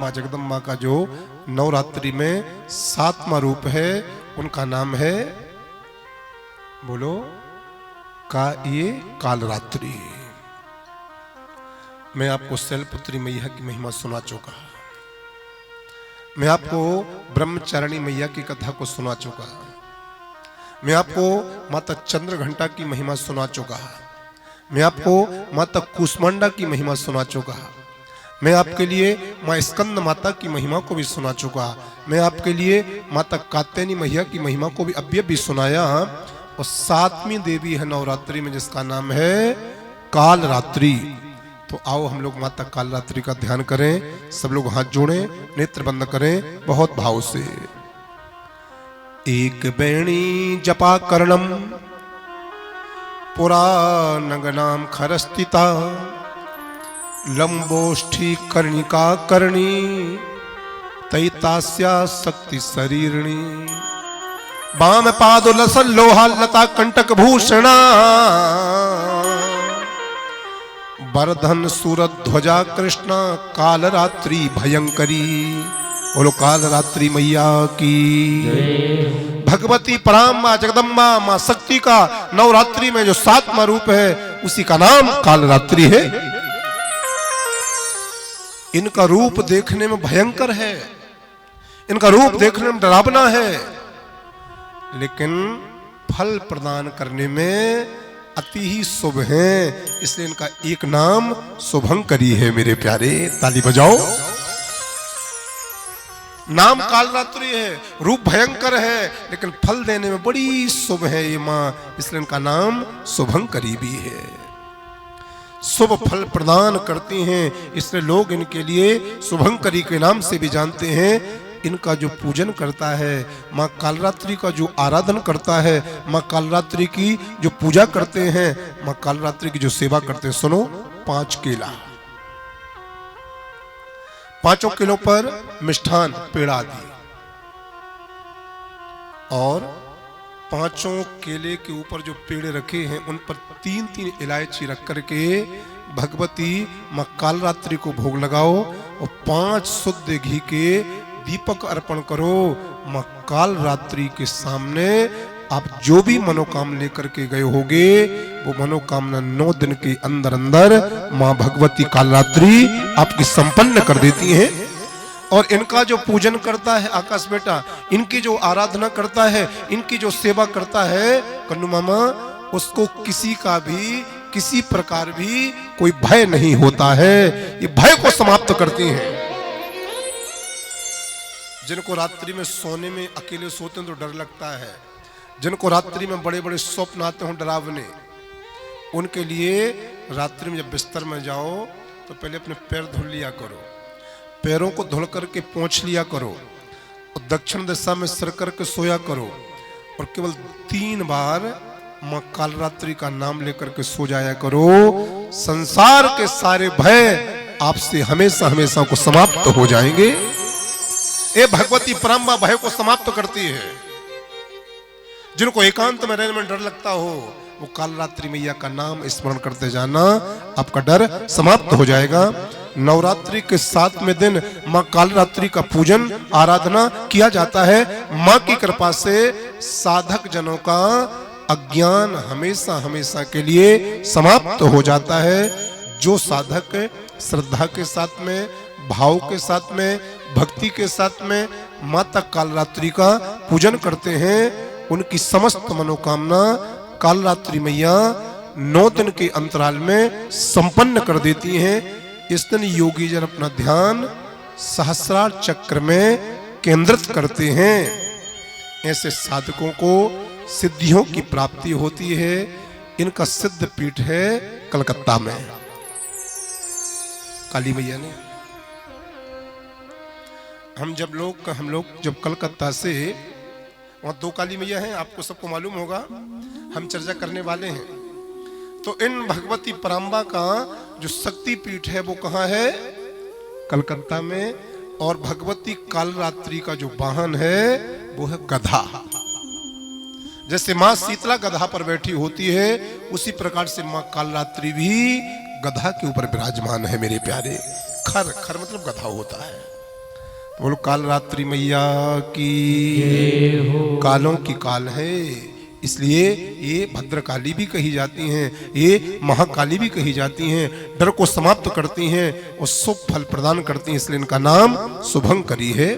माँ जगदम्बा का जो नवरात्रि में 7वां रूप है उनका नाम है, बोलो, ये कालरात्रि। मैं आपको शैलपुत्री मैया की महिमा सुना चुका, मैं आपको ब्रह्मचारिणी मैया की कथा को सुना चुका, मैं आपको माता चंद्रघंटा की महिमा सुना चुका, मैं आपको माता कुष्मांडा की महिमा सुना चुका, मैं आपके लिए माँ स्कंद माता की महिमा को भी सुना चुका, मैं आपके लिए माता कात्यायनी मैया की महिमा को भी अभी भी सुनाया। और 7वीं देवी है नवरात्रि में जिसका नाम है कालरात्रि। तो आओ हम लोग माता कालरात्रि का ध्यान करें, सब लोग हाथ जोड़ें, नेत्र बंद करें बहुत भाव से। एक बेणी जपा कर्णम पुरा नगनाम खरस्तिता लंबोष्ठी कर्णिका कर्णी तैतास्या शक्ति शरीरणी बाम पादो लसन लोहा लता कंटक भूषणा बरधन सूरत ध्वजा कृष्ण कालरात्रि भयंकरी। बोलो कालरात्रि मैया की भगवती पराम माँ जगदम्बा माँ शक्ति का नवरात्रि में जो 7वां रूप है उसी का नाम कालरात्रि है। इनका रूप देखने में भयंकर है, इनका रूप देखने में डरावना है, लेकिन फल प्रदान करने में अति ही शुभ है, इसलिए इनका एक नाम शुभंकरी है। मेरे प्यारे ताली बजाओ। नाम कालरात्रि है, रूप भयंकर है, लेकिन फल देने में बड़ी शुभ है ये मां, इसलिए इनका नाम शुभंकरी भी है। शुभ फल प्रदान करती हैं, इसलिए लोग इनके लिए शुभंकरी के नाम से भी जानते हैं। इनका जो पूजन करता है, माँ कालरात्रि का जो आराधन करता है, माँ कालरात्रि की जो पूजा करते हैं, माँ कालरात्रि की जो सेवा करते हैं, सुनो, 5 केला, 5 किलो पर मिष्ठान पेड़ा दी और 5 केले के ऊपर जो पेड़ रखे हैं उन पर 3-3 इलायची रख करके भगवती माँ कालरात्रि को भोग लगाओ और 5 शुद्ध घी के दीपक अर्पण करो। माँ कालरात्रि के सामने आप जो भी मनोकामना लेकर के गए होगे वो मनोकामना 9 दिन के अंदर अंदर माँ भगवती कालरात्रि आपकी संपन्न कर देती हैं। और इनका जो पूजन करता है आकाश बेटा, इनकी जो आराधना करता है, इनकी जो सेवा करता है कन्नू मामा, उसको किसी का भी किसी प्रकार भी कोई भय नहीं होता है, ये भय को समाप्त करती हैं। जिनको रात्रि में सोने में अकेले सोते हैं तो डर लगता है, जिनको रात्रि में बड़े बड़े स्वप्न आते हो डरावने, उनके लिए रात्रि में जब बिस्तर में जाओ तो पहले अपने पैर धुल लिया करो, पैरों को धुल करके पोंछ लिया करो और दक्षिण दिशा में सिर करके सोया करो और केवल 3 बार माँ कालरात्रि का नाम लेकर के सो जाया करो। संसार के सारे भय आपसे हमेशा हमेशा को समाप्त हो जाएंगे। ये भगवती परम्बा भय को समाप्त करती है। जिनको एकांत में रहने में डर लगता हो वो कालरात्रि मैया का नाम स्मरण करते जाना, आपका डर समाप्त हो जाएगा। नवरात्रि के 7वें दिन माँ कालरात्रि का पूजन आराधना किया जाता है। माँ की कृपा से साधक जनों का अज्ञान हमेशा हमेशा के लिए समाप्त हो जाता है। जो साधक श्रद्धा के साथ में, भाव के साथ में, भक्ति के साथ में माता कालरात्रि का पूजन करते हैं, उनकी समस्त मनोकामना कालरात्रि मैया 9 दिन के अंतराल में संपन्न कर देती हैं। इस दिन योगी जन अपना ध्यान सहस्रार चक्र में केंद्रित करते हैं। ऐसे साधकों को सिद्धियों की प्राप्ति होती है। इनका सिद्ध पीठ है कलकत्ता में। काली मैया ने हम लोग जब कलकत्ता से, वहां 2 काली मैया हैं, आपको सबको मालूम होगा, हम चर्चा करने वाले हैं। तो इन भगवती पराम्बा का जो शक्ति पीठ है वो कहाँ है? कलकत्ता में। और भगवती कालरात्रि का जो वाहन है वो है गधा। जैसे माँ शीतला गधा पर बैठी होती है, उसी प्रकार से माँ कालरात्रि भी गधा के ऊपर विराजमान है। मेरे प्यारे, खर मतलब गधा होता है। बोलो काल रात्रि मैया की। कालों की काल है, इसलिए ये भद्रकाली भी कही जाती हैं, ये महाकाली भी कही जाती हैं। डर को समाप्त करती हैं और शुभ फल प्रदान करती हैं, इसलिए इनका नाम शुभंकरी है।